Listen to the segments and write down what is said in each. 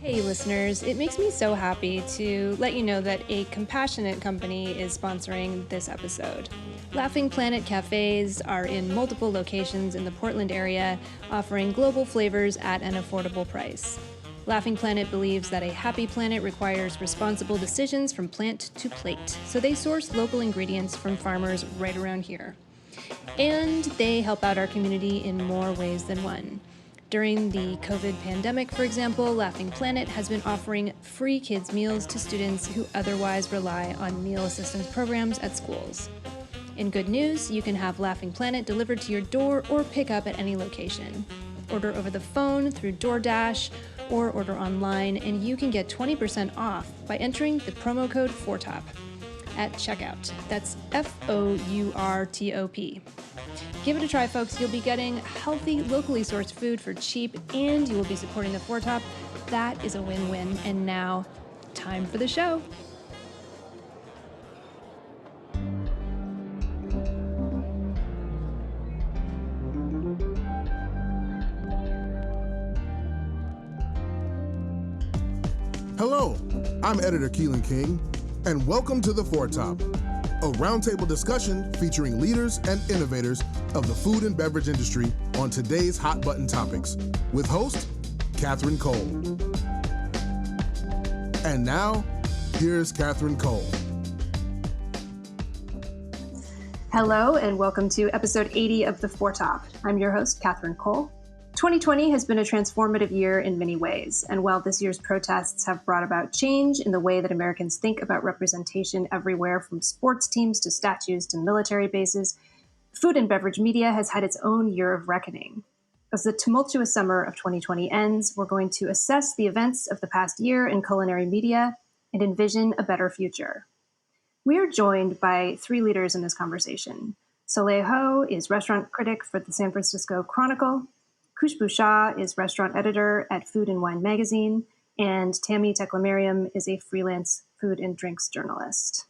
Hey listeners, it makes me so happy to let you know that a compassionate company is sponsoring this episode. Laughing Planet Cafes are in multiple locations in the Portland area, offering global flavors at an affordable price. Laughing Planet believes that a happy planet requires responsible decisions from plant to plate, so they source local ingredients from farmers right around here. And they help out our community in more ways than one. During the COVID pandemic, for example, Laughing Planet has been offering free kids' meals to students who otherwise rely on meal assistance programs at schools. In good news, you can have Laughing Planet delivered to your door or pick up at any location. Order over the phone through DoorDash or order online, and you can get 20% off by entering the promo code FOURTOP at checkout. That's FOURTOP. Give it a try, folks. You'll be getting healthy, locally sourced food for cheap, and you will be supporting the Four Top. That is a win-win. And now, time for the show. Hello, I'm editor Keelan King, and welcome to the Four Top, a roundtable discussion featuring leaders and innovators of the food and beverage industry on today's hot button topics, with host Catherine Cole. And now, here's Catherine Cole. Hello, and welcome to episode 80 of the Four Top. I'm your host, Catherine Cole. 2020 has been a transformative year in many ways, and while this year's protests have brought about change in the way that Americans think about representation everywhere from sports teams to statues to military bases, food and beverage media has had its own year of reckoning. As the tumultuous summer of 2020 ends, we're going to assess the events of the past year in culinary media and envision a better future. We are joined by three leaders in this conversation. Soleil Ho is restaurant critic for the San Francisco Chronicle. Khushbu Shah is restaurant editor at Food and Wine magazine, and Tammie Teclemariam is a freelance food and drinks journalist.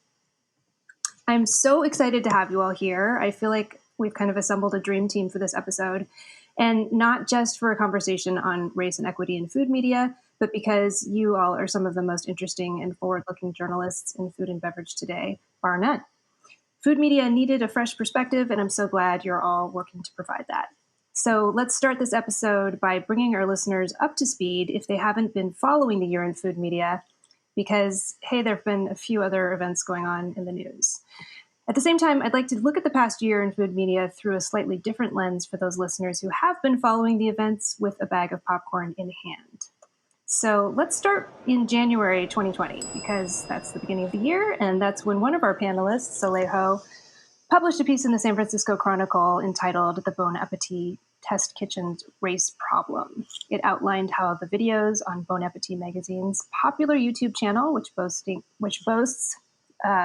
I'm so excited to have you all here. I feel like we've kind of assembled a dream team for this episode, and not just for a conversation on race and equity in food media, but because you all are some of the most interesting and forward-looking journalists in food and beverage today, bar none. Food media needed a fresh perspective, and I'm so glad you're all working to provide that. So let's start this episode by bringing our listeners up to speed if they haven't been following the year in food media, because, hey, there have been a few other events going on in the news. At the same time, I'd like to look at the past year in food media through a slightly different lens for those listeners who have been following the events with a bag of popcorn in hand. So let's start in January 2020, because that's the beginning of the year, and that's when one of our panelists, Soleil Ho, published a piece in the San Francisco Chronicle entitled The Bon Appetit Test Kitchen's Race Problem. It outlined how the videos on Bon Appetit magazine's popular YouTube channel, which boasts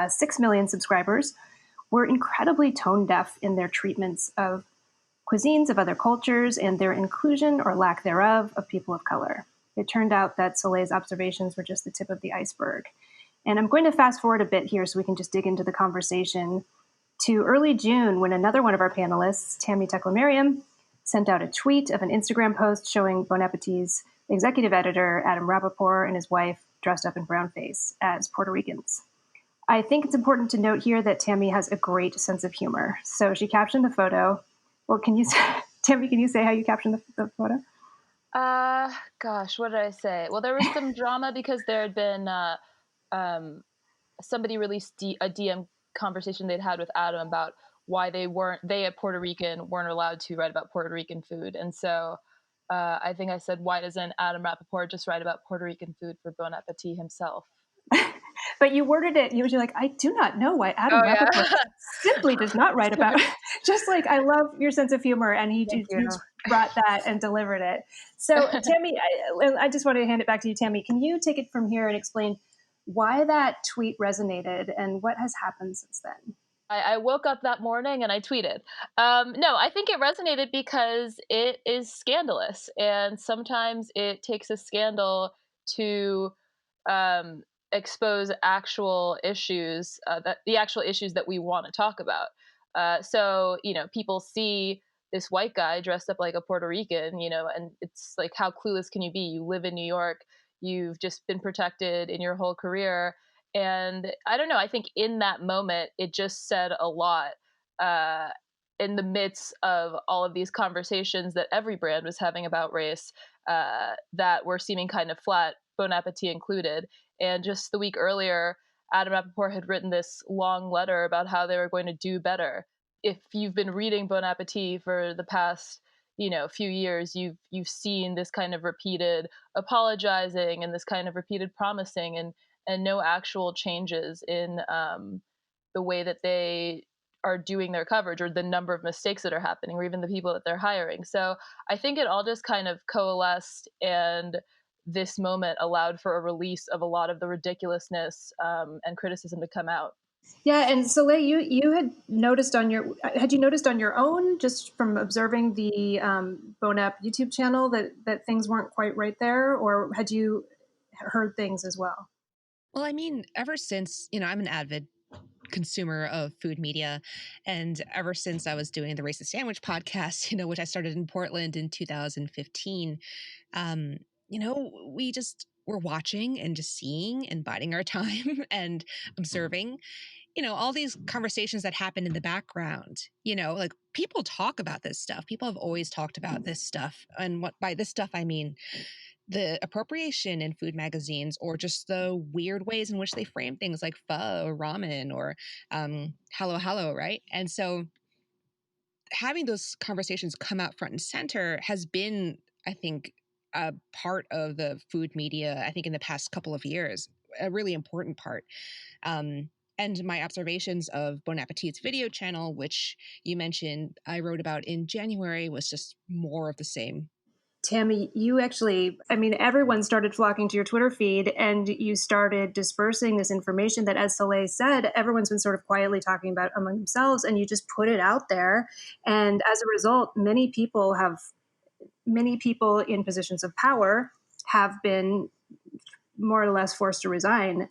6 million subscribers, were incredibly tone deaf in their treatments of cuisines of other cultures and their inclusion or lack thereof of people of color. It turned out that Soleil's observations were just the tip of the iceberg. And I'm going to fast forward a bit here so we can just dig into the conversation to early June, when another one of our panelists, Tammie Teclemariam, sent out a tweet of an Instagram post showing Bon Appetit's executive editor, Adam Rapoport, and his wife dressed up in brownface as Puerto Ricans. I think it's important to note here that Tammie has a great sense of humor. So she captioned the photo. Well, Tammie, can you say how you captioned the photo? Gosh, what did I say? Well, there was some drama because there had been somebody released a DM conversation they'd had with Adam about why they at Puerto Rican weren't allowed to write about Puerto Rican food. And so I think I said, why doesn't Adam Rapoport just write about Puerto Rican food for Bon Appetit himself? But you worded it, you were like, I do not know why Adam Rapoport simply does not write about, just like, I love your sense of humor, and he just brought that and delivered it. So Tammie, I just want to hand it back to you, Tammie. Can you take it from here and explain why that tweet resonated and what has happened since then? I woke up that morning and I tweeted. No, I think it resonated because it is scandalous. And sometimes it takes a scandal to expose actual issues, the actual issues that we want to talk about. So, people see this white guy dressed up like a Puerto Rican, and it's like, how clueless can you be? You live in New York, you've just been protected in your whole career. And I don't know, I think in that moment, it just said a lot. Uh, in the midst of all of these conversations that every brand was having about race, that were seeming kind of flat, Bon Appetit included. And just the week earlier, Adam Rappaport had written this long letter about how they were going to do better. If you've been reading Bon Appetit for the past, few years, you've seen this kind of repeated apologizing and this kind of repeated promising, and no actual changes in the way that they are doing their coverage or the number of mistakes that are happening or even the people that they're hiring. So I think it all just kind of coalesced, and this moment allowed for a release of a lot of the ridiculousness and criticism to come out. Yeah, and Soleil, you had you noticed on your own, just from observing the Bon App YouTube channel, that things weren't quite right there, or had you heard things as well? Well, I mean, ever since, I'm an avid consumer of food media. And ever since I was doing the Racist Sandwich podcast, which I started in Portland in 2015, um, we just were watching and just seeing and biding our time and observing, all these conversations that happen in the background, like people talk about this stuff. People have always talked about this stuff. And what by this stuff, I mean, the appropriation in food magazines or just the weird ways in which they frame things like pho or ramen or hello hello, right? And so having those conversations come out front and center has been, I think, a part of the food media, I think, in the past couple of years, a really important part. And my observations of Bon Appetit's video channel, which you mentioned I wrote about in January, was just more of the same. Tammie, you actually, I mean, everyone started flocking to your Twitter feed and you started dispersing this information that, as Soleil said, everyone's been sort of quietly talking about among themselves, and you just put it out there. And as a result, many people in positions of power have been more or less forced to resign.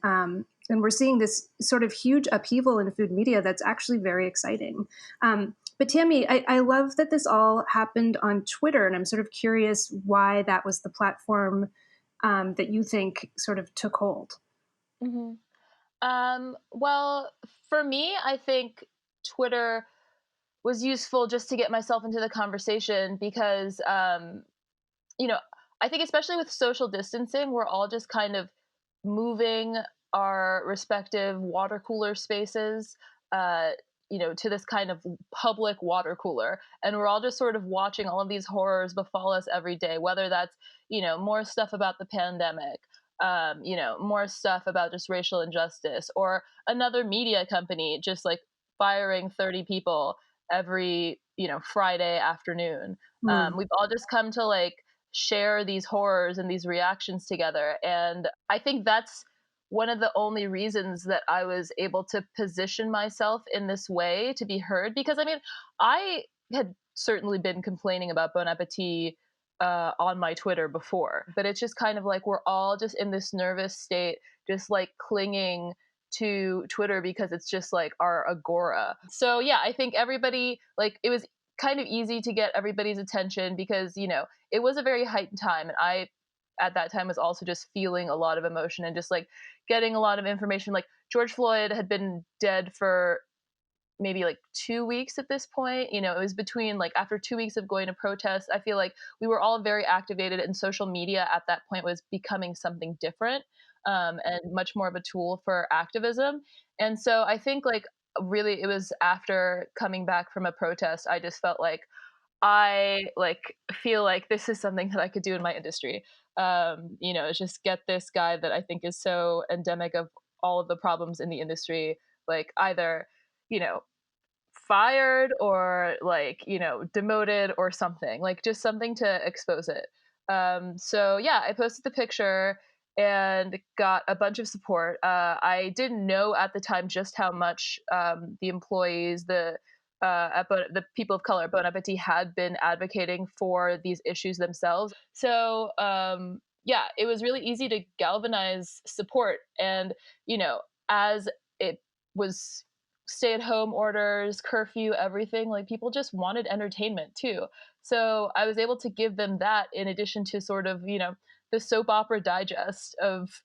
And we're seeing this sort of huge upheaval in food media that's actually very exciting. But Tammie, I love that this all happened on Twitter, and I'm sort of curious why that was the platform that you think sort of took hold. Hmm. Well, for me, I think Twitter was useful just to get myself into the conversation because, you know, I think especially with social distancing, we're all just kind of moving our respective water cooler spaces, uh, to this kind of public water cooler. And we're all just sort of watching all of these horrors befall us every day, whether that's, more stuff about the pandemic, more stuff about just racial injustice, or another media company just like firing 30 people every, Friday afternoon. Hmm. We've all just come to like share these horrors and these reactions together. And I think that's one of the only reasons that I was able to position myself in this way to be heard. Because I mean, I had certainly been complaining about Bon Appetit on my Twitter before, but it's just kind of like we're all just in this nervous state, just like clinging to Twitter because it's just like our agora. So yeah, I think everybody, like, it was kind of easy to get everybody's attention because, it was a very heightened time. And I, at that time, was also just feeling a lot of emotion and just like getting a lot of information. Like, George Floyd had been dead for maybe like 2 weeks at this point. It was between like after 2 weeks of going to protests, I feel like we were all very activated, and social media at that point was becoming something different, and much more of a tool for activism. And so I think like really it was after coming back from a protest, I just felt like I like feel like this is something that I could do in my industry. Is just get this guy that I think is so endemic of all of the problems in the industry, like either, you know, fired or like, demoted or something, like just something to expose it. So yeah, I posted the picture and got a bunch of support. I didn't know at the time just how much the employees, the people of color at Bon Appetit had been advocating for these issues themselves. So yeah, it was really easy to galvanize support. And, as it was stay at home orders, curfew, everything, like people just wanted entertainment too. So I was able to give them that in addition to sort of, the soap opera digest of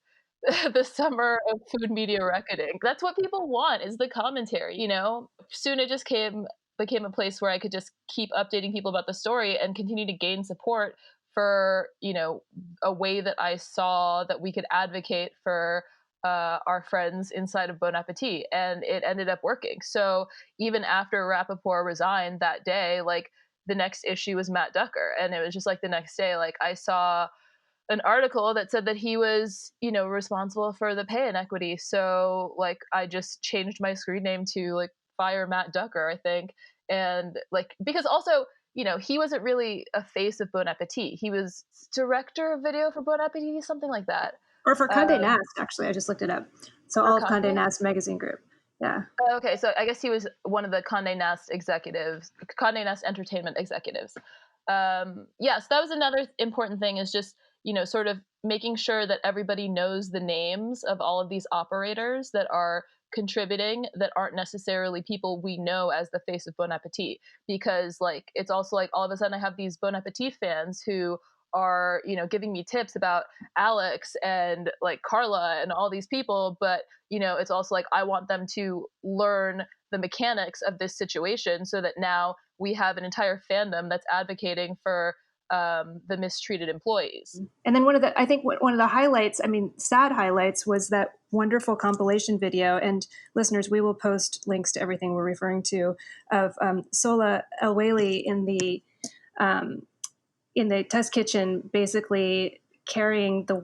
the summer of food media reckoning. That's what people want, is the commentary, you know? Soon it just became a place where I could just keep updating people about the story and continue to gain support for, you know, a way that I saw that we could advocate for our friends inside of Bon Appetit, and it ended up working. So even after Rappaport resigned that day, like the next issue was Matt Ducker, and it was just like the next day, like I saw an article that said that he was, you know, responsible for the pay inequity. So like I just changed my screen name to like Fire Matt Ducker, I think, and like because also, you know, he wasn't really a face of Bon Appetit. He was director of video for Bon Appetit, something like that. Or for Condé Nast, actually. I just looked it up. So all of Condé Nast magazine group. Yeah. Okay, so I guess he was one of the Condé Nast executives, Condé Nast entertainment executives. Yes, that was another important thing, is just, you know, sort of making sure that everybody knows the names of all of these operators that are contributing, that aren't necessarily people we know as the face of Bon Appetit. Because like it's also like all of a sudden I have these Bon Appetit fans who are, you know, giving me tips about Alex and like Carla and all these people, but you know, it's also like I want them to learn the mechanics of this situation so that now we have an entire fandom that's advocating for the mistreated employees. And then one of the highlights, I mean, sad highlights, was that wonderful compilation video. And listeners, we will post links to everything we're referring to of Soleil Ho in the test kitchen, basically carrying the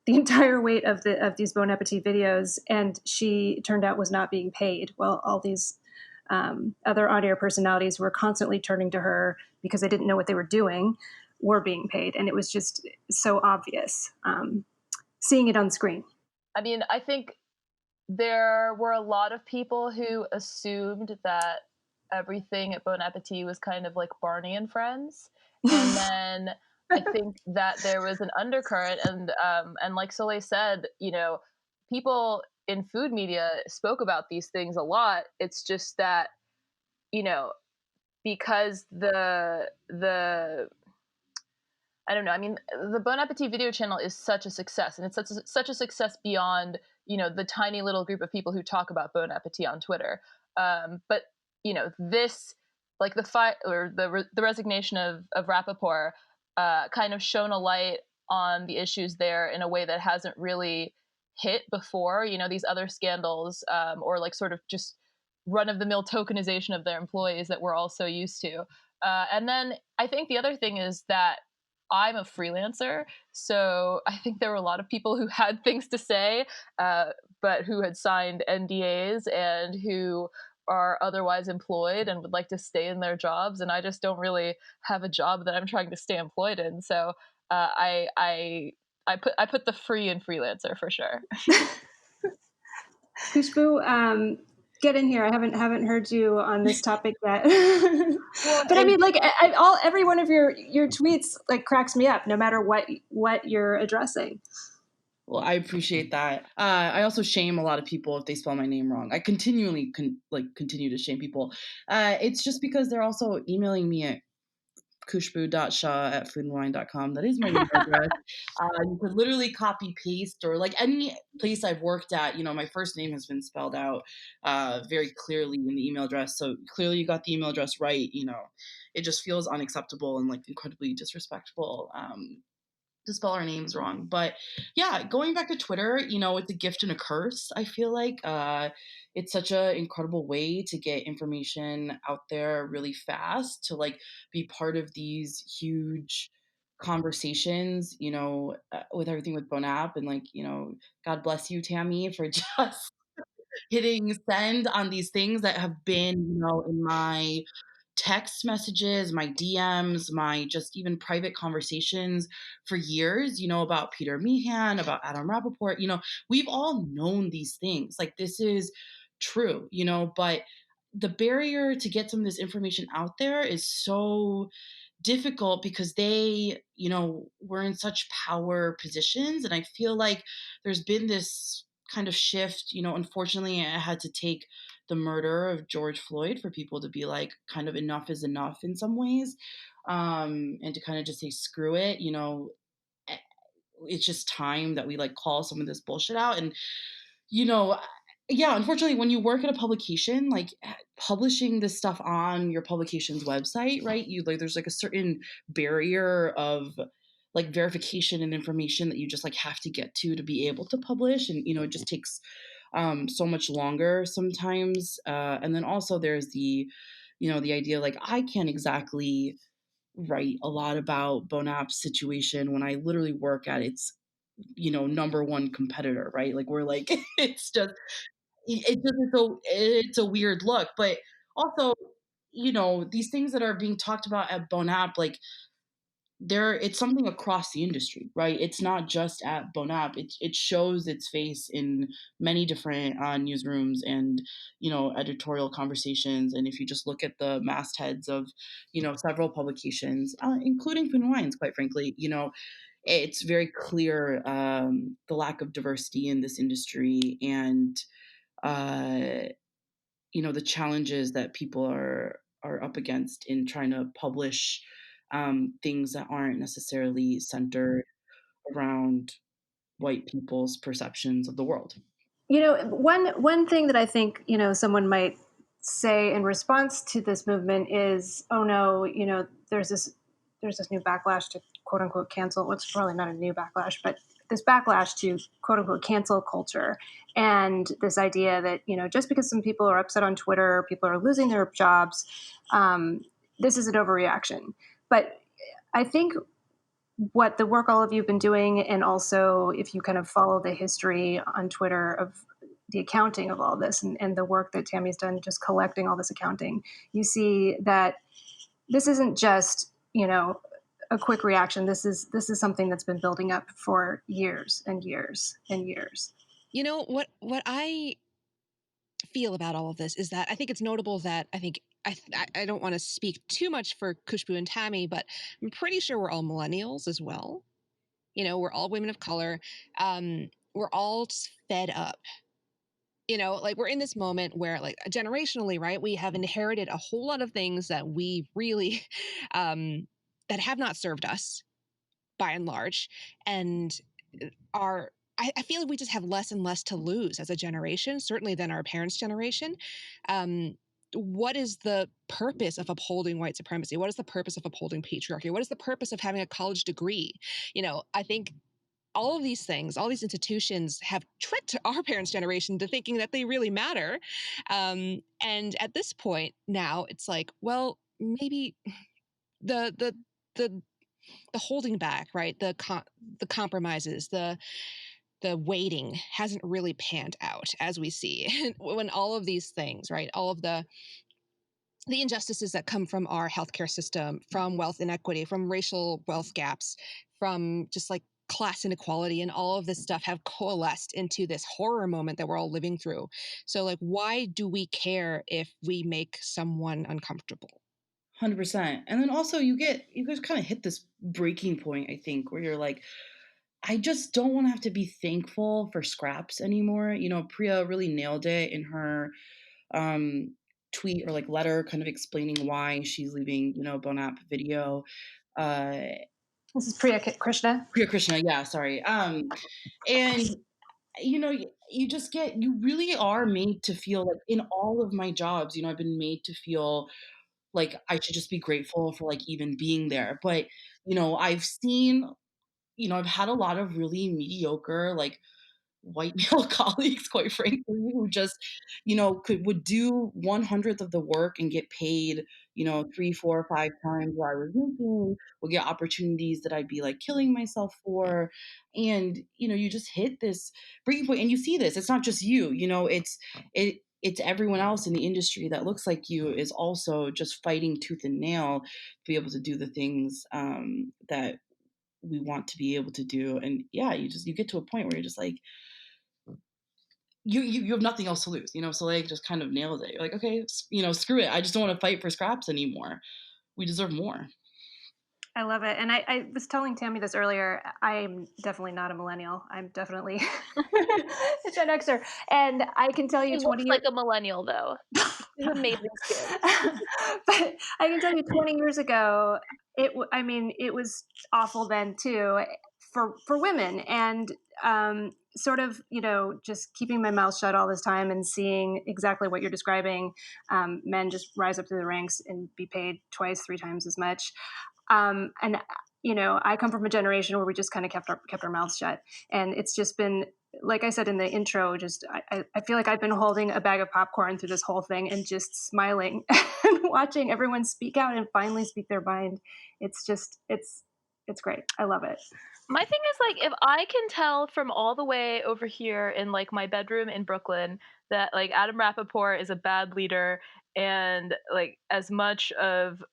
entire weight of these Bon Appetit videos, and she turned out was not being paid. Well, all these other on-air personalities were constantly turning to her because they didn't know what they were doing, were being paid, and it was just so obvious seeing it on screen. I mean, I think there were a lot of people who assumed that everything at Bon Appetit was kind of like Barney and Friends, and then I think that there was an undercurrent, and like Soleil said, you know, people in food media spoke about these things a lot. It's just that, you know, because the I don't know. I mean, the Bon Appetit video channel is such a success, and it's such a success beyond, you know, the tiny little group of people who talk about Bon Appetit on Twitter. But you know, this, like the resignation of Rappaport, kind of shone a light on the issues there in a way that hasn't really hit before. You know, these other scandals, or like sort of just run of the mill tokenization of their employees that we're all so used to. And then I think the other thing is that I'm a freelancer, so I think there were a lot of people who had things to say, but who had signed NDAs and who are otherwise employed and would like to stay in their jobs. And I just don't really have a job that I'm trying to stay employed in. So I put the free in freelancer for sure. Khushbu, get in here. I haven't heard you on this topic yet. But I mean, like, every one of your tweets like cracks me up, no matter what you're addressing. Well, I appreciate that. I also shame a lot of people if they spell my name wrong. I continually continue to shame people. It's just because they're also emailing me at khushbu.shah@foodandwine.com. That is my email address. You could literally copy paste, or like any place I've worked at, you know, my first name has been spelled out very clearly in the email address. So clearly you got the email address right. You know, it just feels unacceptable and like incredibly disrespectful to spell our names wrong. But yeah, going back to Twitter, you know, it's a gift and a curse. I feel like it's such an incredible way to get information out there really fast, to like be part of these huge conversations, you know, with everything with Bon App. And like, you know, God bless you, Tammie, for just hitting send on these things that have been, you know, in my text messages, my DMs, my just even private conversations for years, you know, about Peter Meehan, about Adam Rappaport. You know, we've all known these things. Like, this is true, you know, but the barrier to get some of this information out there is so difficult because they, you know, were in such power positions. And I feel like there's been this kind of shift, you know, unfortunately, it had to take the murder of George Floyd for people to be like, kind of enough is enough in some ways, and to kind of just say, screw it, you know. it's just time that we like call some of this bullshit out. And, you know, yeah, unfortunately, when you work at a publication, like publishing this stuff on your publication's website, right? You like, there's like a certain barrier of like verification and information that you just like have to get to be able to publish. And, it just takes so much longer sometimes. And then also there's the idea like I can't exactly write a lot about Bonap's situation when I literally work at its number one competitor, right? Like we're like it's just it's a weird look. But also, these things that are being talked about at Bonap, like it's something across the industry, right? It's not just at Bonap. It shows its face in many different newsrooms and editorial conversations. And if you just look at the mastheads of several publications, including Food and Wines, quite frankly, it's very clear the lack of diversity in this industry, and uh, the challenges that people are up against in trying to publish things that aren't necessarily centered around white people's perceptions of the world. One thing that I think someone might say in response to this movement is, oh no, there's this new backlash to quote unquote cancel. Well, it's probably not a new backlash, but this backlash to quote unquote cancel culture, and this idea that just because some people are upset on Twitter, people are losing their jobs, this is an overreaction. But I think what the work all of you have been doing, and also if you kind of follow the history on Twitter of the accounting of all this, and the work that Tammie's done just collecting all this accounting, you see that this isn't just a quick reaction. This is something that's been building up for years and years and years. What I feel about all of this is that I think it's notable that I don't want to speak too much for Khushbu and Tammie, but I'm pretty sure we're all millennials as well. We're all women of color. We're all just fed up. Like we're in this moment where, like, generationally, right, we have inherited a whole lot of things that we really that have not served us by and large, and I feel like we just have less and less to lose as a generation, certainly than our parents' generation. What is the purpose of upholding white supremacy? What is the purpose of upholding patriarchy? What is the purpose of having a college degree? I think all of these things, all these institutions have tricked our parents' generation to thinking that they really matter. And at this point now, it's like, well, maybe the holding back, right? The compromises, the waiting hasn't really panned out, as we see when all of these things, right? All of the injustices that come from our healthcare system, from wealth inequity, from racial wealth gaps, from just like class inequality, and all of this stuff have coalesced into this horror moment that we're all living through. So, like, why do we care if we make someone uncomfortable? 100%. And then also you guys kind of hit this breaking point, I think, where you're like, I just don't want to have to be thankful for scraps anymore. Priya really nailed it in her tweet or like letter kind of explaining why she's leaving, Bonap video. This is Priya Krishna. Priya Krishna, yeah, sorry. And you really are made to feel like, in all of my jobs, I've been made to feel like I should just be grateful for like even being there. But, I've seen, I've had a lot of really mediocre, like white male colleagues, quite frankly, who just, would do 1/100th of the work and get paid, 3, 4, 5 times what I was making, would get opportunities that I'd be like killing myself for. And, you just hit this breaking point, and you see this. It's not just you, it's everyone else in the industry that looks like you is also just fighting tooth and nail to be able to do the things that we want to be able to do. And yeah, you get to a point where you're just like, you have nothing else to lose, Soleil just kind of nailed it. You're like, okay, screw it. I just don't want to fight for scraps anymore. We deserve more. I love it. And I was telling Tammie this earlier. I'm definitely not a millennial. I'm definitely a Gen Xer. And I can tell you He 20 looks years like a millennial, though. He's amazing skin. But I can tell you 20 years ago, it was awful then too. for women, and sort of, just keeping my mouth shut all this time and seeing exactly what you're describing, men just rise up through the ranks and be paid twice, three times as much. And I come from a generation where we just kind of kept our mouths shut, and it's just been, like I said in the intro, just I feel like I've been holding a bag of popcorn through this whole thing and just smiling and watching everyone speak out and finally speak their mind. It's just it's great. I love it. My thing is, like, if I can tell from all the way over here in, like, my bedroom in Brooklyn that, like, Adam Rappaport is a bad leader and, like, as much of,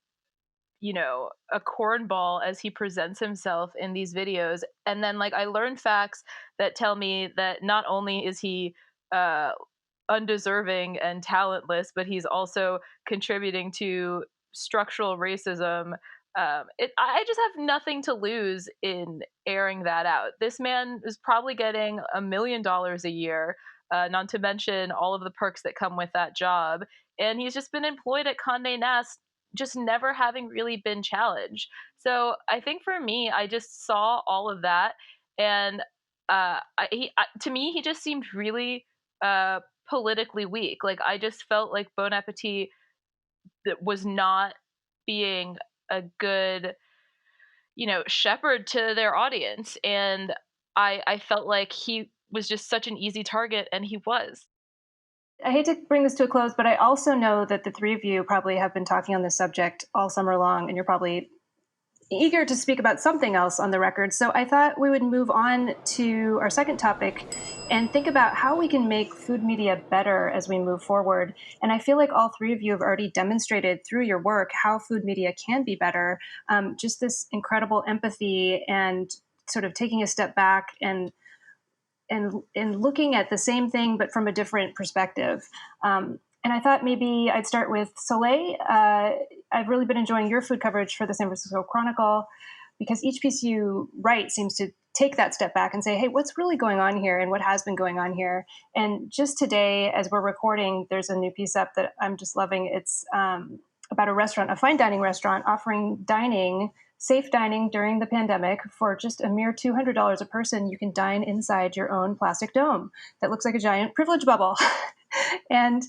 a cornball as he presents himself in these videos, and then, like, I learn facts that tell me that not only is he uh, undeserving and talentless, but he's also contributing to structural racism. I just have nothing to lose in airing that out. This man is probably getting $1 million a year, not to mention all of the perks that come with that job. And he's just been employed at Condé Nast, just never having really been challenged. So I think for me, I just saw all of that, and to me, he just seemed really politically weak. Like, I just felt like Bon Appetit that was not being a good, shepherd to their audience, and I felt like he was just such an easy target, and he was. I hate to bring this to a close, but I also know that the three of you probably have been talking on this subject all summer long, and you're probably eager to speak about something else on the record. So I thought we would move on to our second topic and think about how we can make food media better as we move forward. And I feel like all three of you have already demonstrated through your work how food media can be better. Just this incredible empathy and sort of taking a step back and looking at the same thing but from a different perspective. And I thought maybe I'd start with Soleil. I've really been enjoying your food coverage for the San Francisco Chronicle, because each piece you write seems to take that step back and say, hey, what's really going on here and what has been going on here? And just today, as we're recording, there's a new piece up that I'm just loving. It's about a restaurant, a fine dining restaurant, offering safe dining during the pandemic for just a mere $200 a person. You can dine inside your own plastic dome that looks like a giant privilege bubble. And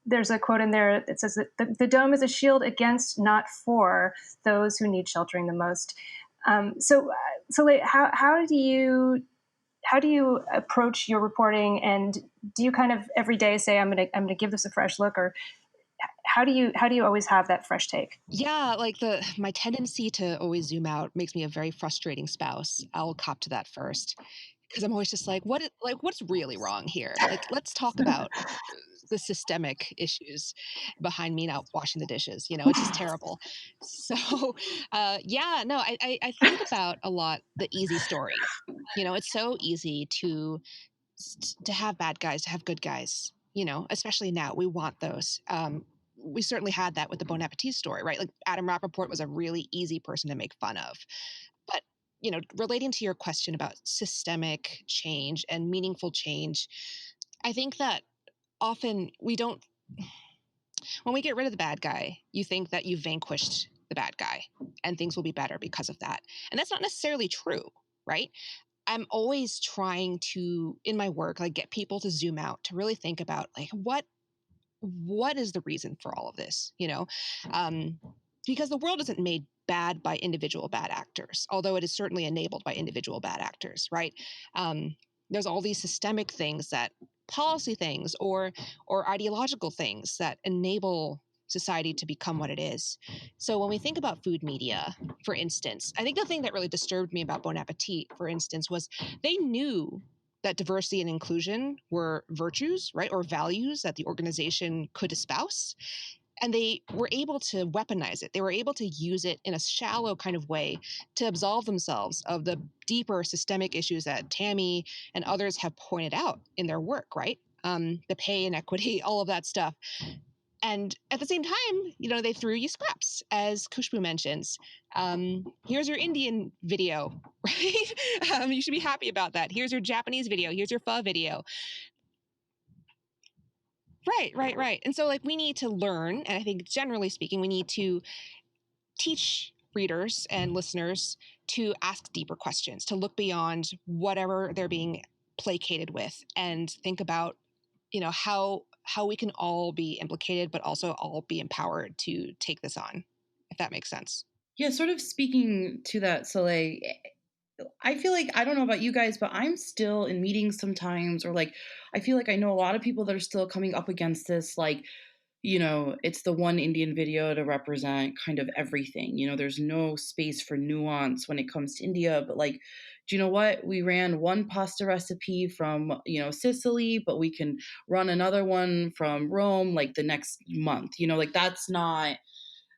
there's a quote in there that says that the dome is a shield against, not for, those who need sheltering the most. So how do you approach your reporting, and do you kind of every day say, I'm gonna give this a fresh look, or how do you always have that fresh take? Yeah, like my tendency to always zoom out makes me a very frustrating spouse. I'll cop to that first, because I'm always just like, what's really wrong here? Like, let's talk about the systemic issues behind me not washing the dishes. It's just terrible. So, yeah, no, I think about a lot the easy story. It's so easy to have bad guys, to have good guys. Especially now, we want those. We certainly had that with the Bon Appetit story, right? Like, Adam Rappaport was a really easy person to make fun of. But, relating to your question about systemic change and meaningful change, I think that often when we get rid of the bad guy, you think that you've vanquished the bad guy and things will be better because of that. And that's not necessarily true, right? I'm always trying to, in my work, like, get people to zoom out, to really think about, like, what is the reason for all of this, because the world isn't made bad by individual bad actors, although it is certainly enabled by individual bad actors, right? There's all these systemic things, that policy things or ideological things that enable society to become what it is. So when we think about food media, for instance, I think the thing that really disturbed me about Bon Appetit, for instance, was they knew that diversity and inclusion were virtues, right, or values that the organization could espouse. And they were able to weaponize it. They were able to use it in a shallow kind of way to absolve themselves of the deeper systemic issues that Tammie and others have pointed out in their work, right? The pay inequity, all of that stuff. And at the same time, they threw you scraps, as Khushbu mentions. Here's your Indian video, right? You should be happy about that. Here's your Japanese video. Here's your pho video. Right. And so, like, we need to learn, and I think generally speaking, we need to teach readers and listeners to ask deeper questions, to look beyond whatever they're being placated with, and think about, how we can all be implicated, but also all be empowered to take this on, if that makes sense. Yeah, sort of speaking to that, Soleil, I feel like, I don't know about you guys, but I'm still in meetings sometimes, or like, I feel like I know a lot of people that are still coming up against this, like, it's the one Indian video to represent kind of everything. There's no space for nuance when it comes to India. But like, do you know what? We ran one pasta recipe from, Sicily, but we can run another one from Rome like the next month. Like that's not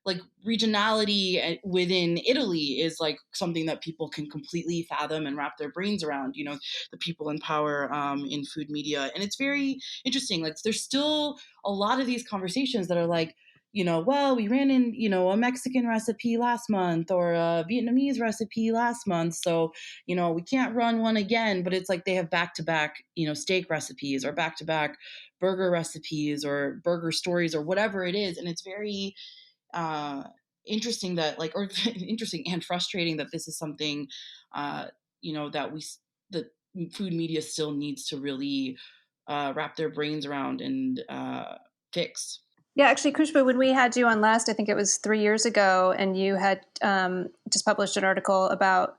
like regionality within Italy is like something that people can completely fathom and wrap their brains around, the people in power in food media. And it's very interesting. Like there's still a lot of these conversations that are like, well, we ran in, a Mexican recipe last month or a Vietnamese recipe last month. So, we can't run one again, but it's like they have back-to-back, steak recipes or back-to-back burger recipes or burger stories or whatever it is. And it's very, interesting that like, or interesting and frustrating that this is something, that the food media still needs to really wrap their brains around and fix. Yeah, actually, Khushbu, when we had you on last, I think it was 3 years ago, and you had just published an article about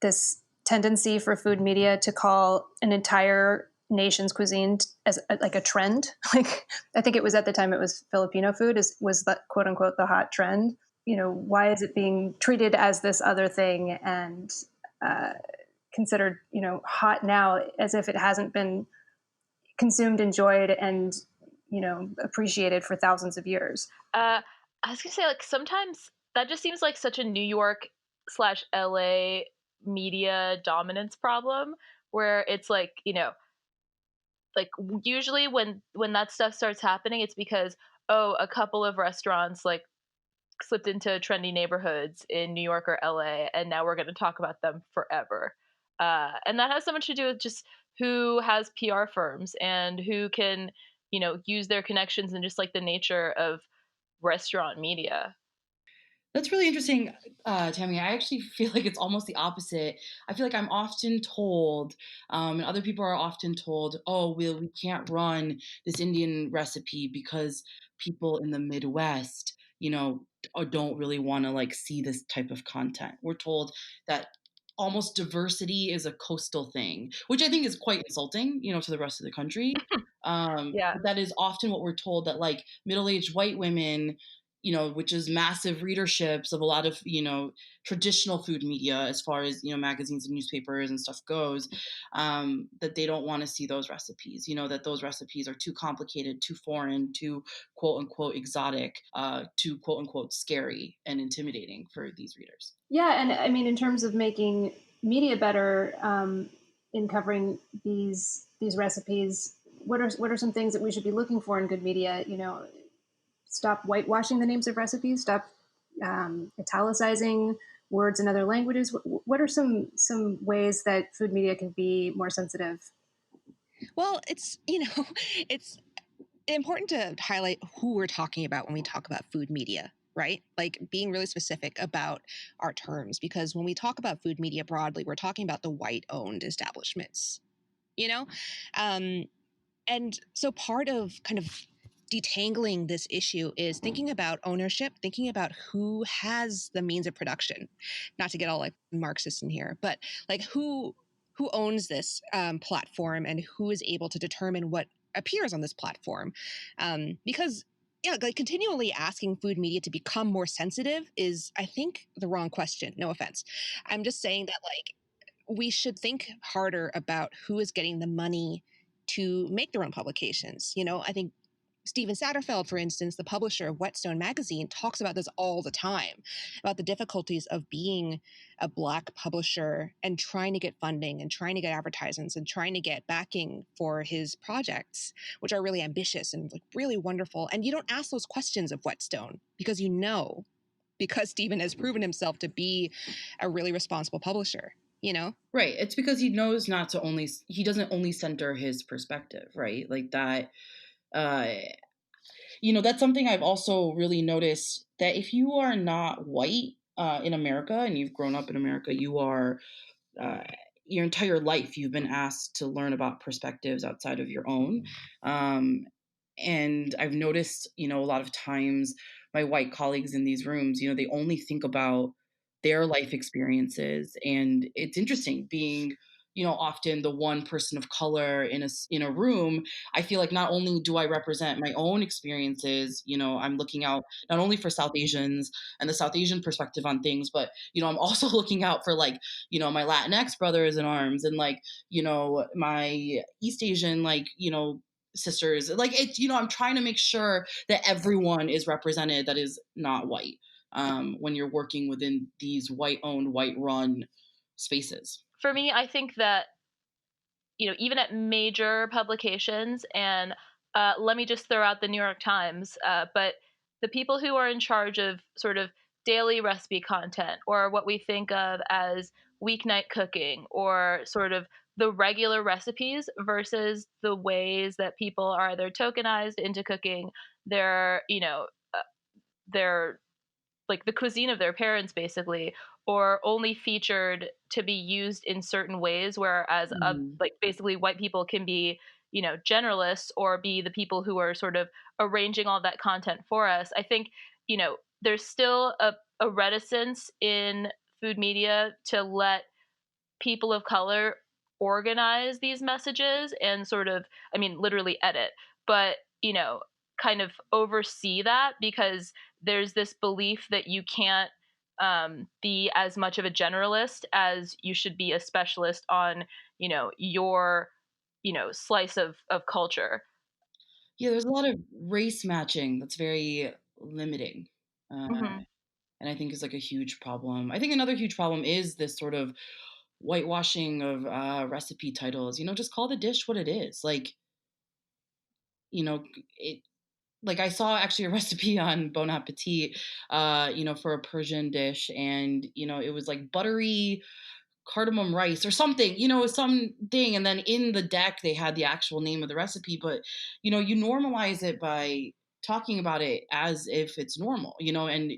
this tendency for food media to call an entire nation's cuisine as like a trend. Like, I think it was at the time it was Filipino food was the quote unquote the hot trend. Why is it being treated as this other thing and considered, hot now as if it hasn't been consumed, enjoyed, and appreciated for thousands of years? I was gonna say, like, sometimes that just seems like such a New York slash LA media dominance problem, where it's like, like usually when that stuff starts happening, it's because, oh, a couple of restaurants like slipped into trendy neighborhoods in New York or LA, and now we're going to talk about them forever. And that has so much to do with just who has PR firms and who can, use their connections and just like the nature of restaurant media. That's really interesting, Tammie. I actually feel like it's almost the opposite. I feel like I'm often told, and other people are often told, oh, well, we can't run this Indian recipe because people in the Midwest, don't really want to like see this type of content. We're told that almost diversity is a coastal thing, which I think is quite insulting, to the rest of the country. Yeah. But that is often what we're told, that like middle-aged white women, which is massive readerships of a lot of, traditional food media as far as, magazines and newspapers and stuff goes, that they don't want to see those recipes, that those recipes are too complicated, too foreign, too quote unquote exotic, too quote unquote scary and intimidating for these readers. Yeah, and I mean, in terms of making media better in covering these recipes, what are some things that we should be looking for in good media? Stop whitewashing the names of recipes. Stop italicizing words in other languages. What are some ways that food media can be more sensitive? Well, it's it's important to highlight who we're talking about when we talk about food media, right? Like being really specific about our terms, because when we talk about food media broadly, we're talking about the white-owned establishments, you know? And so part of kind of detangling this issue is thinking about ownership, thinking about who has the means of production. Not to get all like Marxist in here, but like who owns this platform and who is able to determine what appears on this platform. Because yeah, like continually asking food media to become more sensitive is, I think, the wrong question. No offense. I'm just saying that like we should think harder about who is getting the money to make their own publications. I think Steven Satterfeld, for instance, the publisher of Whetstone magazine, talks about this all the time, about the difficulties of being a Black publisher and trying to get funding and trying to get advertisements and trying to get backing for his projects, which are really ambitious and like really wonderful. And you don't ask those questions of Whetstone because because Steven has proven himself to be a really responsible publisher. Right. It's because he knows he doesn't only center his perspective, right? Like that, uh, that's something I've also really noticed, that if you are not white, in America and you've grown up in America, you are uh, your entire life you've been asked to learn about perspectives outside of your own. Um, and I've noticed, a lot of times my white colleagues in these rooms, they only think about their life experiences. And it's interesting being, often the one person of color in a room. I feel like not only do I represent my own experiences, I'm looking out not only for South Asians and the South Asian perspective on things, but I'm also looking out for like, my Latinx brothers in arms and like, my East Asian, like, sisters. Like it's, I'm trying to make sure that everyone is represented that is not white when you're working within these white owned, white run spaces. For me, I think that, even at major publications, and let me just throw out the New York Times, but the people who are in charge of sort of daily recipe content, or what we think of as weeknight cooking, or sort of the regular recipes versus the ways that people are either tokenized into cooking their, their like the cuisine of their parents basically, or only featured to be used in certain ways, whereas Mm. like basically white people can be, generalists, or be the people who are sort of arranging all that content for us. I think, there's still a reticence in food media to let people of color organize these messages and sort of, I mean, literally edit, but, kind of oversee that, because there's this belief that you can't be as much of a generalist as you should be a specialist on, your, slice of culture. Yeah, there's a lot of race matching that's very limiting. Hmm. And I think is like a huge problem. I think another huge problem is this sort of whitewashing of recipe titles. Just call the dish what it is. Like, it like I saw actually a recipe on Bon Appetit, for a Persian dish, and it was like buttery cardamom rice or something, something. And then in the deck, they had the actual name of the recipe, but, you normalize it by talking about it as if it's normal, and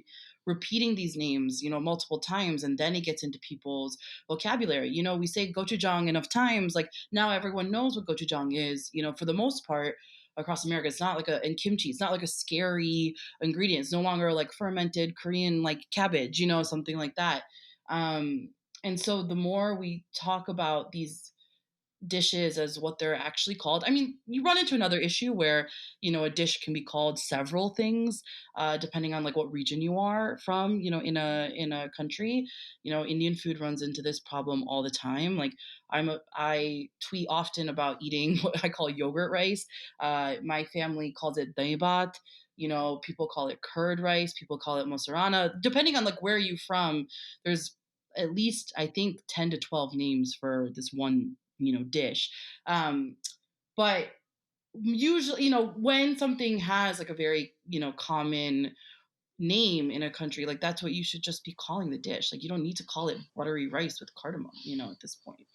repeating these names, multiple times. And then it gets into people's vocabulary. We say gochujang enough times, like now everyone knows what gochujang is, for the most part across America. It's not like and kimchi, it's not like a scary ingredient. It's no longer like fermented Korean, like cabbage, something like that. Um, and so the more we talk about these dishes as what they're actually called, I mean, you run into another issue where, a dish can be called several things, depending on like what region you are from, in a country. Indian food runs into this problem all the time. Like I tweet often about eating what I call yogurt rice. My family calls it daibat. People call it curd rice. People call it mozzarella. Depending on like where you're from, there's at least I think 10 to 12 names for this one, dish. Um, but usually, when something has like a very, common name in a country, like that's what you should just be calling the dish. Like you don't need to call it buttery rice with cardamom, at this point.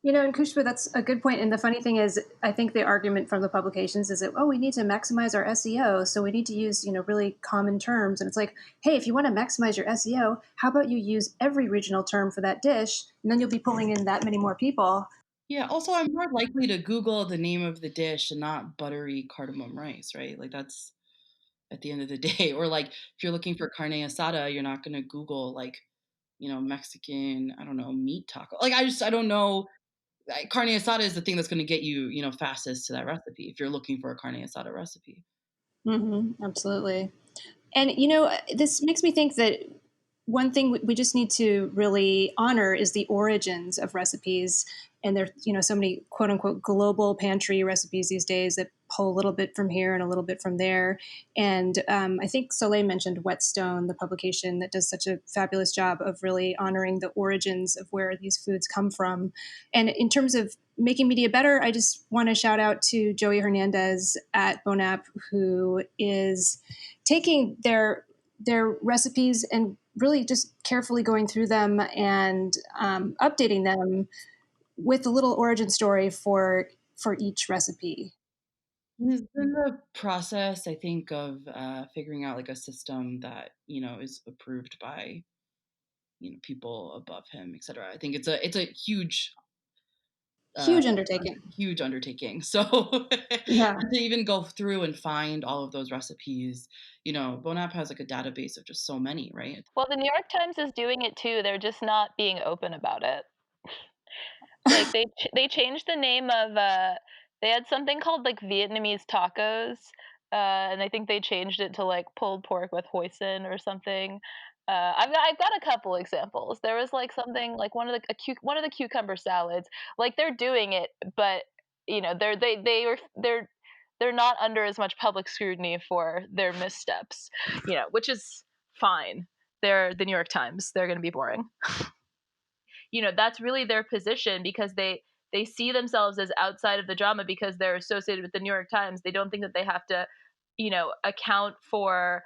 And Kushbu, that's a good point. And the funny thing is, I think the argument from the publications is that, oh, we need to maximize our SEO. So we need to use, really common terms. And it's like, hey, if you want to maximize your SEO, how about you use every regional term for that dish? And then you'll be pulling in that many more people. Yeah. Also, I'm more likely to Google the name of the dish and not buttery cardamom rice, right? Like that's at the end of the day. Or like if you're looking for carne asada, you're not going to Google like, Mexican, I don't know, meat taco. Like I don't know. Carne asada is the thing that's going to get you, fastest to that recipe if you're looking for a carne asada recipe. Absolutely. And this makes me think that one thing we just need to really honor is the origins of recipes. And there's so many quote unquote global pantry recipes these days that pull a little bit from here and a little bit from there. And I think Soleil mentioned Whetstone, the publication that does such a fabulous job of really honoring the origins of where these foods come from. And in terms of making media better, I just want to shout out to Joey Hernandez at Bonap, who is taking their recipes and really just carefully going through them and updating them with a little origin story for each recipe. It's in the process, I think, of figuring out like a system that is approved by people above him, etc. I think it's a huge Huge undertaking. huge undertaking. So Yeah. to even go through and find all of those recipes, Bon App has like a database of just so many, right? Well, the New York Times is doing it too. They're just not being open about it. Like they changed the name of they had something called like Vietnamese tacos, and I think they changed it to like pulled pork with hoisin or something. I've got a couple examples. There was like something like one of the cucumber salads. Like they're doing it, but they're not under as much public scrutiny for their missteps, which is fine. They're the New York Times. They're going to be boring. That's really their position because they see themselves as outside of the drama because they're associated with the New York Times. They don't think that they have to account for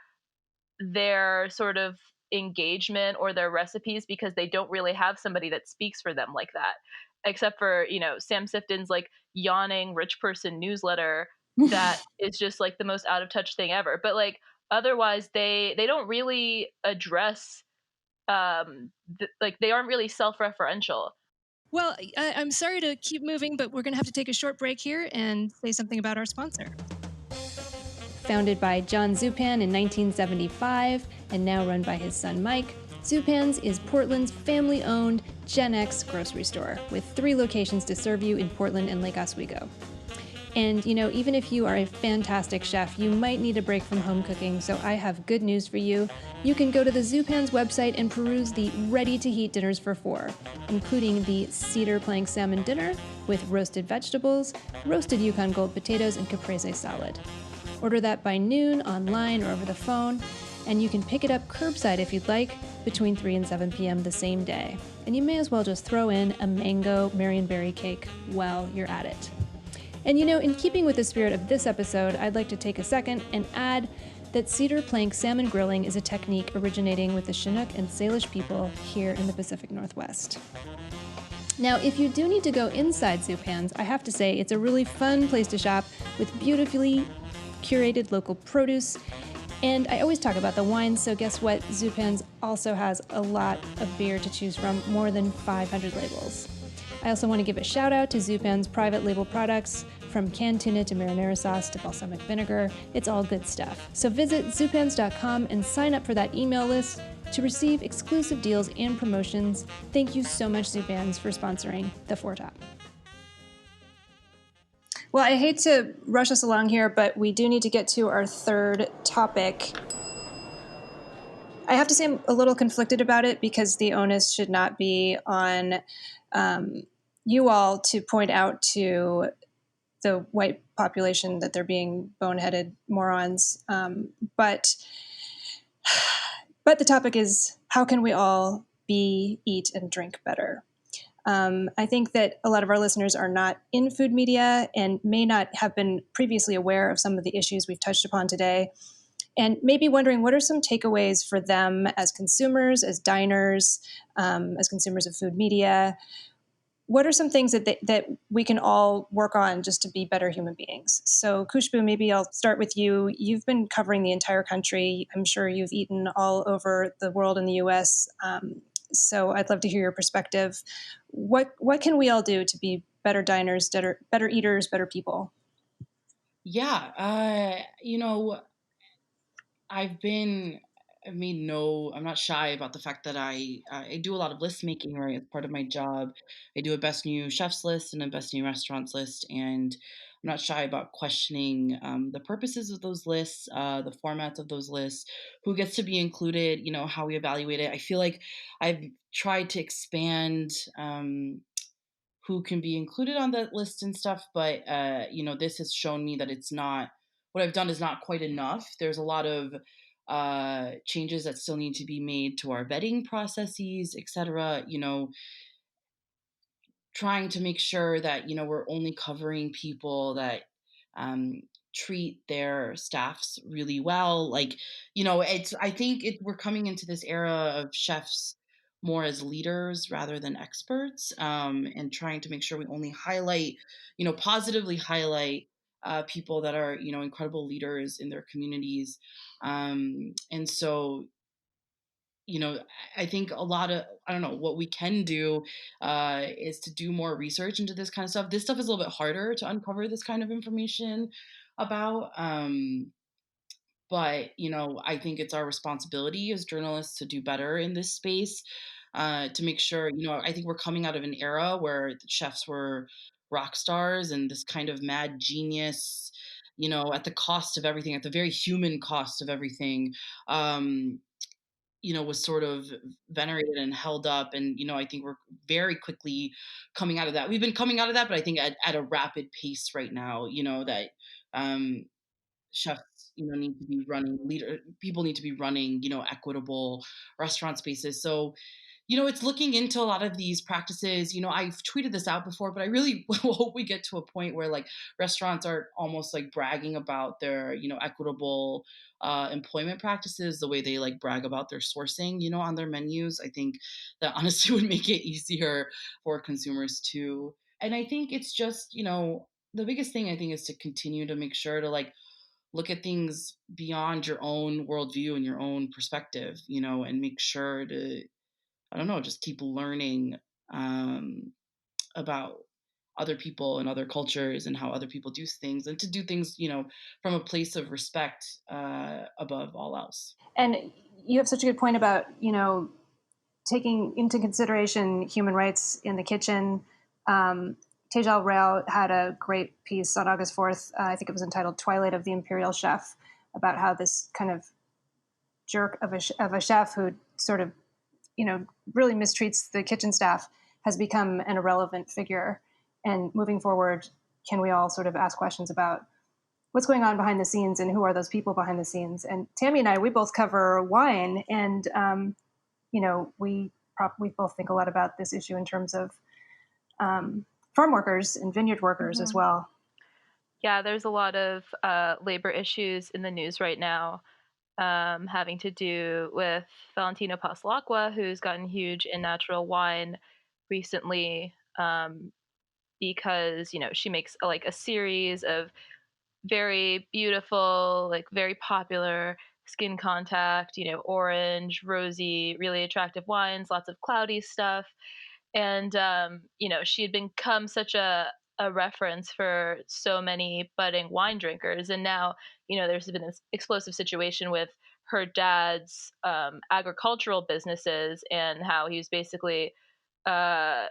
their sort of engagement or their recipes because they don't really have somebody that speaks for them like that, except for Sam Sifton's like yawning rich person newsletter that is just like the most out of touch thing ever. But like otherwise they don't really address like they aren't really self-referential. Well, I'm sorry to keep moving, but we're going to have to take a short break here and say something about our sponsor. Founded by John Zupan in 1975 and now run by his son Mike, Zupan's is Portland's family-owned Gen X grocery store with 3 locations to serve you in Portland and Lake Oswego. And, even if you are a fantastic chef, you might need a break from home cooking, so I have good news for you. You can go to the Zupan's website and peruse the ready-to-heat dinners for 4, including the cedar plank salmon dinner with roasted vegetables, roasted Yukon Gold potatoes, and caprese salad. Order that by noon, online, or over the phone, and you can pick it up curbside if you'd like, between 3 and 7 p.m. the same day. And you may as well just throw in a mango Marionberry cake while you're at it. And in keeping with the spirit of this episode, I'd like to take a second and add that cedar plank salmon grilling is a technique originating with the Chinook and Salish people here in the Pacific Northwest. Now, if you do need to go inside Zupan's, I have to say it's a really fun place to shop with beautifully curated local produce. And I always talk about the wines, so guess what? Zupan's also has a lot of beer to choose from, more than 500 labels. I also want to give a shout out to Zupan's private label products, from canned tuna to marinara sauce to balsamic vinegar. It's all good stuff. So visit zupans.com and sign up for that email list to receive exclusive deals and promotions. Thank you so much, Zupan's, for sponsoring the Four Top. Well, I hate to rush us along here, but we do need to get to our third topic. I have to say I'm a little conflicted about it because the onus should not be on you all to point out to the white population that they're being boneheaded morons. But the topic is, how can we all be, eat, and drink better? I think that a lot of our listeners are not in food media and may not have been previously aware of some of the issues we've touched upon today, and maybe wondering what are some takeaways for them as consumers, as diners, as consumers of food media. What are some things that we can all work on just to be better human beings? So, Khushbu, maybe I'll start with you. You've been covering the entire country. I'm sure you've eaten all over the world in the U.S., so I'd love to hear your perspective. What can we all do to be better diners, better eaters, better people? Yeah, I'm not shy about the fact that I do a lot of list making, right? As part of my job. I do a best new chefs list and a best new restaurants list, and I'm not shy about questioning the purposes of those lists, the formats of those lists, who gets to be included, how we evaluate it. I feel like I've tried to expand who can be included on that list and stuff, but this has shown me that it's not, what I've done is not quite enough. There's a lot of changes that still need to be made to our vetting processes, etc. Trying to make sure that we're only covering people that treat their staffs really well. Like, I think we're coming into this era of chefs more as leaders rather than experts, and trying to make sure we only highlight, positively highlight people that are, incredible leaders in their communities. And so, I think a lot of, I don't know, what we can do is to do more research into this kind of stuff. This stuff is a little bit harder to uncover this kind of information about. But, I think it's our responsibility as journalists to do better in this space, to make sure, I think we're coming out of an era where the chefs were rock stars and this kind of mad genius, at the cost of everything, at the very human cost of everything. Was sort of venerated and held up. And, I think we're very quickly coming out of that. We've been coming out of that, but I think at a rapid pace right now, that um, chefs, need to be running people need to be running, equitable restaurant spaces. So, it's looking into a lot of these practices. I've tweeted this out before, but I really hope we get to a point where like restaurants are almost like bragging about their, equitable employment practices, the way they like brag about their sourcing, on their menus. I think that honestly would make it easier for consumers too. And I think it's just, the biggest thing I think is to continue to make sure to like look at things beyond your own worldview and your own perspective, and make sure to, I don't know, just keep learning um, about other people and other cultures and how other people do things, and to do things, from a place of respect above all else. And you have such a good point about, taking into consideration human rights in the kitchen. Tejal Rao had a great piece on August 4th. I think it was entitled Twilight of the Imperial Chef, about how this kind of jerk of a chef who sort of, really mistreats the kitchen staff has become an irrelevant figure. And moving forward, can we all sort of ask questions about what's going on behind the scenes and who are those people behind the scenes? And Tammie and I, we both cover wine, and we both think a lot about this issue in terms of farm workers and vineyard workers as well. Yeah, there's a lot of labor issues in the news right now, having to do with Valentino Paslacqua, who's gotten huge in natural wine recently, because she makes like a series of very beautiful, like very popular skin contact, orange, rosy, really attractive wines, lots of cloudy stuff. And she had become such a reference for so many budding wine drinkers. And now, there's been this explosive situation with her dad's agricultural businesses, and how he was basically uh,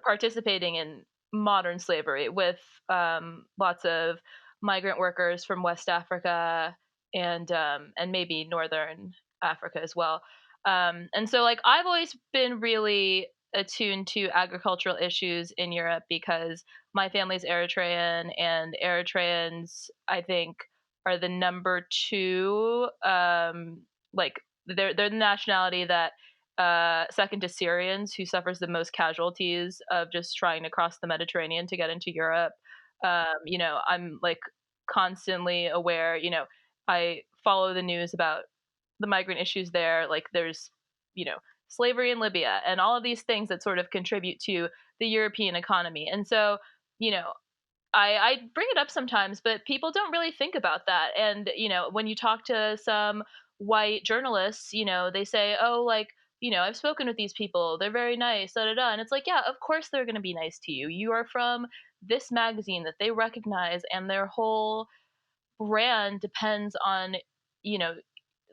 participating in modern slavery with lots of migrant workers from West Africa, and maybe Northern Africa as well. And so, like, I've always been really attuned to agricultural issues in Europe because my family's Eritrean, and Eritreans, I think, are the number two, like, they're the nationality that second to Syrians, who suffers the most casualties of just trying to cross the Mediterranean to get into Europe. I'm like constantly aware. I follow the news about the migrant issues there. Like there's, slavery in Libya, and all of these things that sort of contribute to the European economy. And so, you know, I bring it up sometimes, but people don't really think about that. And, when you talk to some white journalists, they say, oh, like, I've spoken with these people. They're very nice, da da da. And it's like, yeah, of course they're going to be nice to you. You are from this magazine that they recognize, and their whole brand depends on, you know,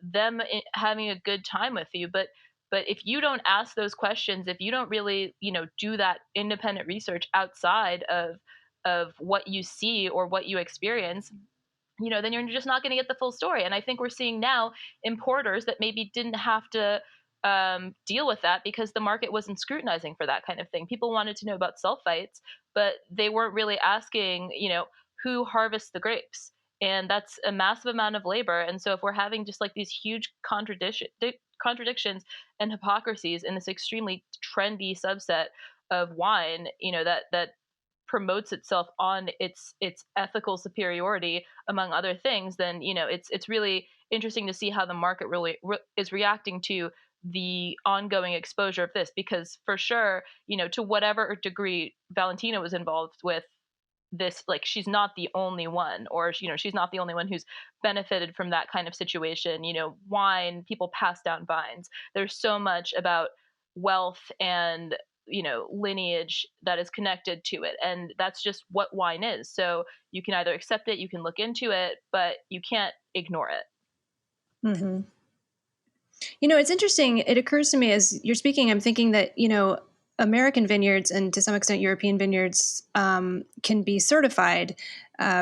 them having a good time with you. But if you don't ask those questions, if you don't really, do that independent research outside of what you see or what you experience, then you're just not going to get the full story. And I think we're seeing now importers that maybe didn't have to deal with that because the market wasn't scrutinizing for that kind of thing. People wanted to know about sulfites, but they weren't really asking, who harvests the grapes. And that's a massive amount of labor. And so if we're having just like these huge contradictions and hypocrisies in this extremely trendy subset of wine, that promotes itself on its ethical superiority among other things, then it's really interesting to see how the market really is reacting to the ongoing exposure of this, because for sure, to whatever degree Valentina was involved with this, like, she's not the only one, or, she's not the only one who's benefited from that kind of situation. Wine, people pass down vines. There's so much about wealth and, lineage that is connected to it. And that's just what wine is. So you can either accept it, you can look into it, but you can't ignore it. Mm-hmm. It's interesting. It occurs to me as you're speaking, I'm thinking that, American vineyards and to some extent European vineyards can be certified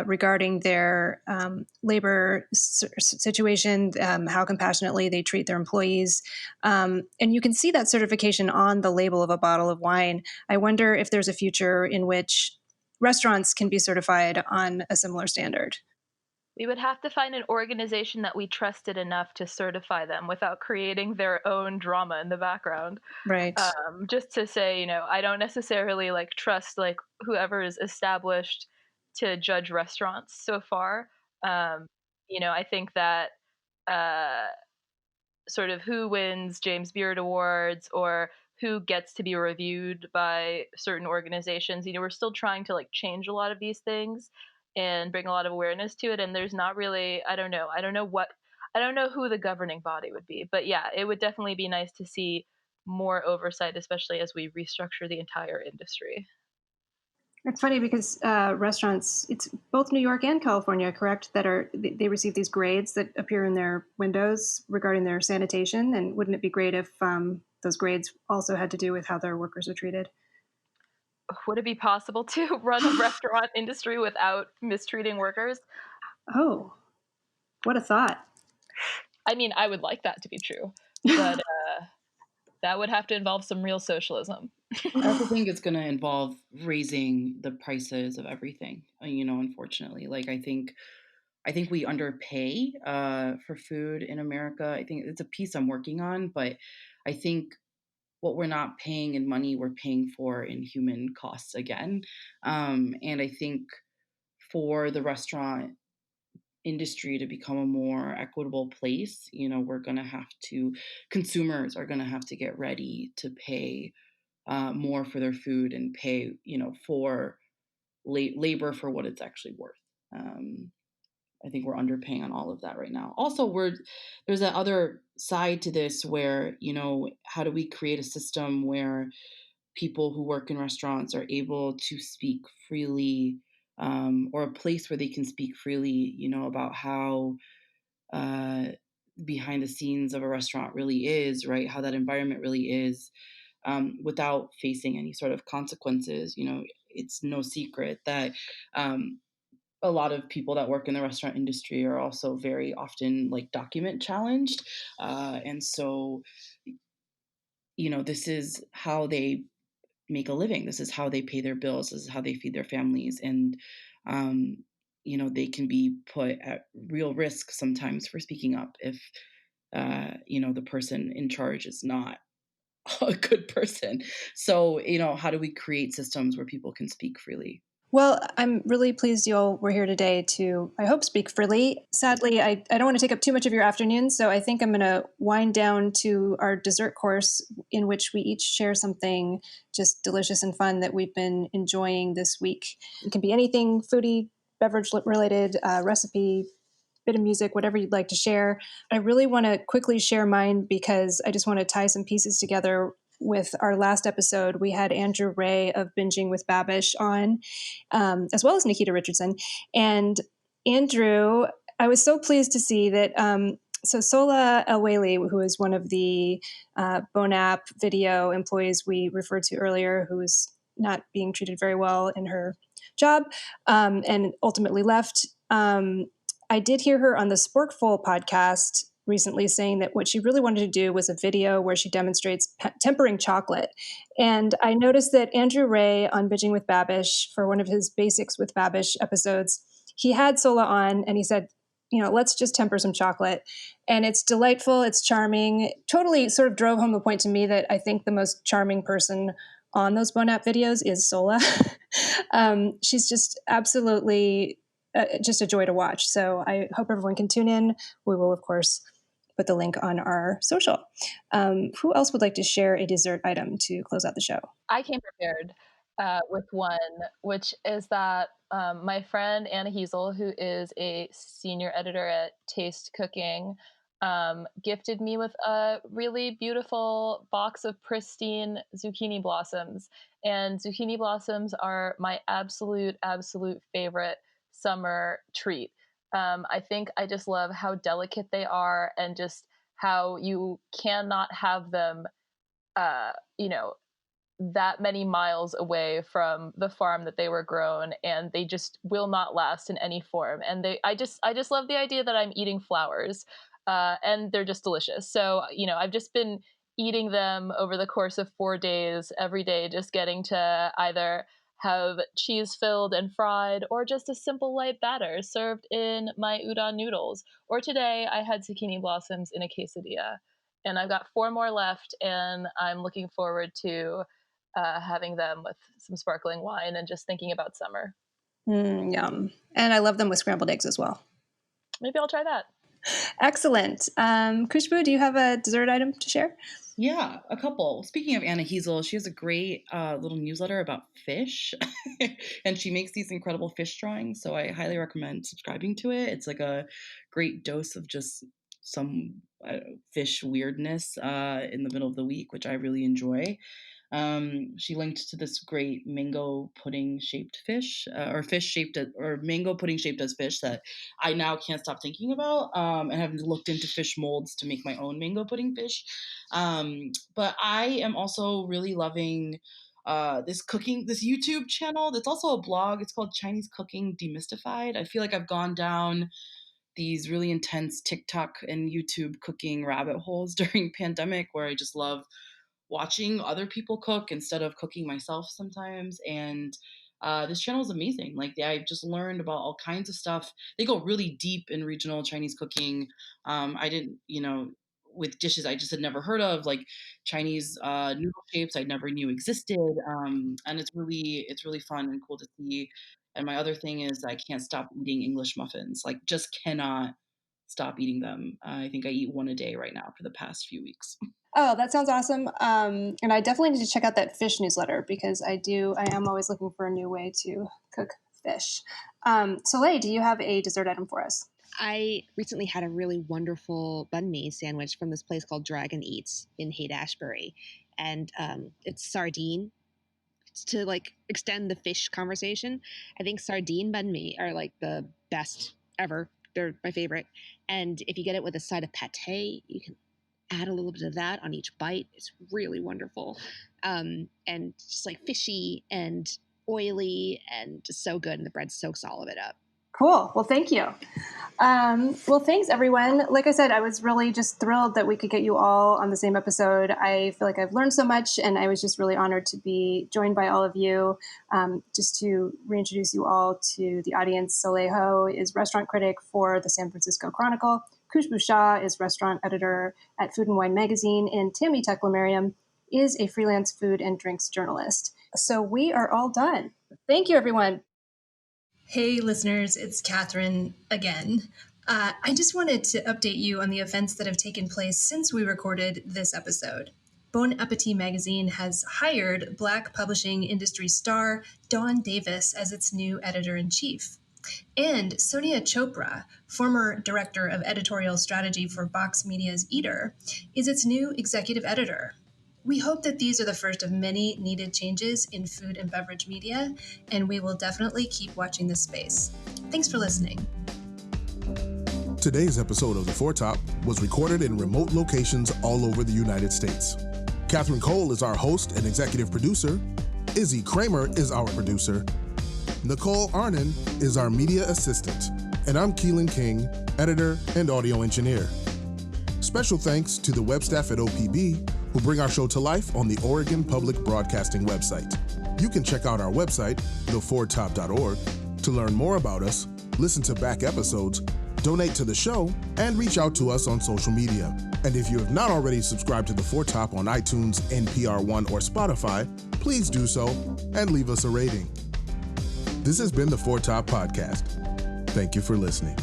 regarding their labor situation, how compassionately they treat their employees. And you can see that certification on the label of a bottle of wine. I wonder if there's a future in which restaurants can be certified on a similar standard. We would have to find an organization that we trusted enough to certify them without creating their own drama in the background. Right. Just to say, I don't necessarily like trust like whoever is established to judge restaurants so far. I think that uh, sort of who wins James Beard Awards or who gets to be reviewed by certain organizations. We're still trying to like change a lot of these things and bring a lot of awareness to it. And there's not really, I don't know who the governing body would be. But yeah, it would definitely be nice to see more oversight, especially as we restructure the entire industry. It's funny because restaurants, it's both New York and California, correct, that they receive these grades that appear in their windows regarding their sanitation. And wouldn't it be great if those grades also had to do with how their workers are treated? Would it be possible to run a restaurant industry without mistreating workers? Oh, what a thought. I mean, I would like that to be true, but that would have to involve some real socialism. I also think it's going to involve raising the prices of everything, unfortunately. Like, I think we underpay for food in America. I think it's a piece I'm working on, but I think what we're not paying in money, we're paying for in human costs again. And I think for the restaurant industry to become a more equitable place, consumers are going to have to get ready to pay more for their food and pay, for labor for what it's actually worth. I think we're underpaying on all of that right now. Also, there's that other side to this where, how do we create a system where people who work in restaurants are able to speak freely, or a place where they can speak freely, about how behind the scenes of a restaurant really is, right? How that environment really is, without facing any sort of consequences. It's no secret that a lot of people that work in the restaurant industry are also very often like document challenged. And so, this is how they make a living. This is how they pay their bills. This is how they feed their families. And, they can be put at real risk sometimes for speaking up if, the person in charge is not a good person. So, how do we create systems where people can speak freely? Well, I'm really pleased you all were here today to, I hope, speak freely. Sadly, I don't want to take up too much of your afternoon, so I think I'm going to wind down to our dessert course in which we each share something just delicious and fun that we've been enjoying this week. It can be anything foodie, beverage related, recipe, bit of music, whatever you'd like to share. I really want to quickly share mine because I just want to tie some pieces together. With our last episode, we had Andrew Ray of Binging with Babish on, as well as Nikita Richardson. And Andrew, I was so pleased to see that. So Sola El-Waili, who is one of the Bonap video employees we referred to earlier, who is not being treated very well in her job and ultimately left. I did hear her on the Sporkful podcast recently saying that what she really wanted to do was a video where she demonstrates tempering chocolate. And I noticed that Andrew Ray on Binging with Babish, for one of his Basics with Babish episodes, he had Sola on and he said, let's just temper some chocolate. And it's delightful. It's charming. Totally sort of drove home the point to me that I think the most charming person on those Bonap videos is Sola. She's just absolutely just a joy to watch. So I hope everyone can tune in. We will, of course, put the link on our social. Who else would like to share a dessert item to close out the show? I came prepared. with one, which is that my friend Anna Heasel, who is a senior editor at Taste Cooking, gifted me with a really beautiful box of pristine zucchini blossoms. And zucchini blossoms are my absolute favorite summer treat. I think I just love how delicate they are and just how you cannot have them, you know, that many miles away from the farm that they were grown, and they just will not last in any form. And I just love the idea that I'm eating flowers, and they're just delicious. So I've just been eating them over the course of 4 days, every day, just getting to either have cheese filled and fried, or just a simple light batter served in my udon noodles. Or today I had zucchini blossoms in a quesadilla. And I've got 4 more left, and I'm looking forward to having them with some sparkling wine and just thinking about summer. Yum. And I love them with scrambled eggs as well. Maybe I'll try that. Excellent. Khushbu, do you have a dessert item to share? Yeah, a couple. Speaking of Anna Heasel, she has a great little newsletter about fish, and she makes these incredible fish drawings. So I highly recommend subscribing to it. It's like a great dose of just some fish weirdness in the middle of the week, which I really enjoy. She linked to this great mango pudding shaped fish, or mango pudding shaped as fish that I now can't stop thinking about, and have looked into fish molds to make my own mango pudding fish. But I am also really loving this YouTube channel that's also a blog. It's called Chinese Cooking Demystified. I feel like I've gone down these really intense TikTok and YouTube cooking rabbit holes during pandemic, where I just love watching other people cook instead of cooking myself sometimes. And this channel is amazing. Like, I just learned about all kinds of stuff. They go really deep in regional Chinese cooking. I didn't, with dishes I just had never heard of, like Chinese noodle shapes I never knew existed. And it's really fun and cool to see. And my other thing is I can't stop eating English muffins. Like, just cannot stop eating them. I think I eat one a day right now for the past few weeks. Oh, that sounds awesome. And I definitely need to check out that fish newsletter, because I am always looking for a new way to cook fish. Soleil, do you have a dessert item for us? I recently had a really wonderful banh mi sandwich from this place called Dragon Eats in Haight-Ashbury. And it's sardine. To like extend the fish conversation, I think sardine banh mi are like the best ever. They're my favorite. And if you get it with a side of pate, you can add a little bit of that on each bite. It's really wonderful. And just like fishy and oily and just so good. And the bread soaks all of it up. Cool. Well, thank you. Well, thanks, everyone. Like I said, I was really just thrilled that we could get you all on the same episode. I feel like I've learned so much, and I was just really honored to be joined by all of you. Just to reintroduce you all to the audience, Soleil Ho is restaurant critic for the San Francisco Chronicle. Khushbu Shah is restaurant editor at Food and Wine magazine, and Tammie Teclemariam is a freelance food and drinks journalist. So we are all done. Thank you, everyone. Hey, listeners, it's Catherine again. I just wanted to update you on the events that have taken place since we recorded this episode. Bon Appetit magazine has hired Black publishing industry star Dawn Davis as its new editor-in-chief. And Sonia Chopra, former director of editorial strategy for Vox Media's Eater, is its new executive editor. We hope that these are the first of many needed changes in food and beverage media, and we will definitely keep watching this space. Thanks for listening. Today's episode of The Four Top was recorded in remote locations all over the United States. Catherine Cole is our host and executive producer. Izzy Kramer is our producer. Nicole Arnon is our media assistant. And I'm Keelan King, editor and audio engineer. Special thanks to the web staff at OPB, who bring our show to life on the Oregon Public Broadcasting website. You can check out our website, thefourtop.org, to learn more about us, listen to back episodes, donate to the show, and reach out to us on social media. And if you have not already subscribed to The Four Top on iTunes, NPR One, or Spotify, please do so and leave us a rating. This has been The Four Top Podcast. Thank you for listening.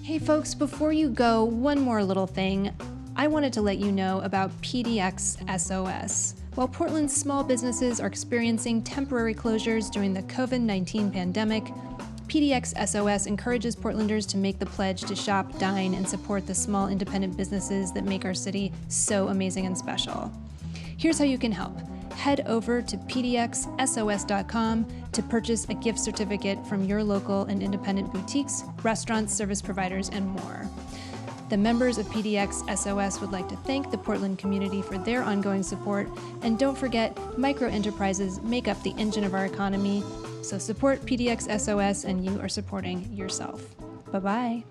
Hey folks, before you go, one more little thing. I wanted to let you know about PDX SOS. While Portland's small businesses are experiencing temporary closures during the COVID-19 pandemic, PDX SOS encourages Portlanders to make the pledge to shop, dine, and support the small independent businesses that make our city so amazing and special. Here's how you can help. Head over to pdxsos.com to purchase a gift certificate from your local and independent boutiques, restaurants, service providers, and more. The members of PDX SOS would like to thank the Portland community for their ongoing support, and don't forget, micro enterprises make up the engine of our economy. So support PDX SOS and you are supporting yourself. Bye-bye.